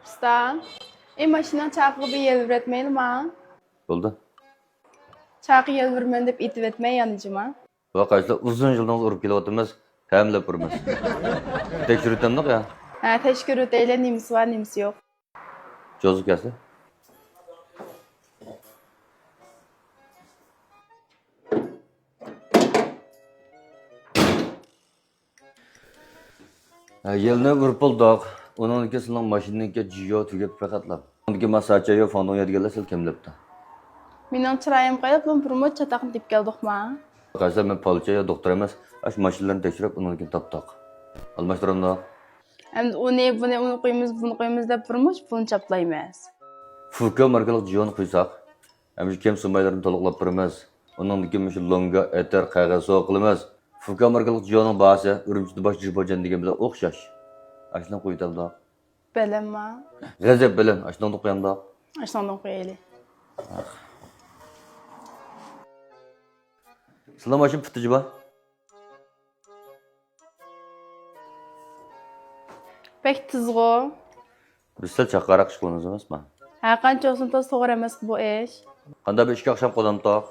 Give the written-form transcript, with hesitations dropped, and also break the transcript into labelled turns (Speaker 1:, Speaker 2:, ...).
Speaker 1: Usta, maşından çakığı bir yel üretmeyin mi?
Speaker 2: Oldu.
Speaker 1: Çakı yel vermen deyip itip etmeyin yanıcıma.
Speaker 2: Vakaysa uzun yıldan urup kelavatımız, hemle burmaz. Tekşürütemdik ya.
Speaker 1: Ha, teşekkür öteyle nimisi var, nimisi yok.
Speaker 2: Çocuk gelsin. Yelini vurup bulduk. Onun ikisinden maşinninki ciyo tügep fakatlap. Ondaki masajcıya fondon yergeler sil kemlepti.
Speaker 1: Mening çırayım kayıp, ben promote çataqını deyip geldik mi?
Speaker 2: Vakaysa ben poliçaya doktor emas, aş maşinlerini tekşürüp onunkini tapdık. Almıştırım da.
Speaker 1: Hem bunu koyumuz da promote bunu çaplaymayız.
Speaker 2: Furka markalık ciyonu kuysak, hem şu kem sumaylarını toluqlap birimiz. Onundaki şu longa, eter, qağız soğuqlımız. Furka markalık ciyonun bahsi, ürümçüde baş cübacan degen bize oqşaş. Aşından koyutam da.
Speaker 1: Bilemma.
Speaker 2: Gazep bilen, aşından da koyam da.
Speaker 1: Aşağıdan koyayım.
Speaker 2: Sıla maşın pıtıcı ba.
Speaker 1: Pek tızgı.
Speaker 2: Biz sel çaqarak işqılınız emas mı?
Speaker 1: Ha, qancha olsun da soğur emas bu iş.
Speaker 2: Qanda bir işki akşam qo'llanib taq.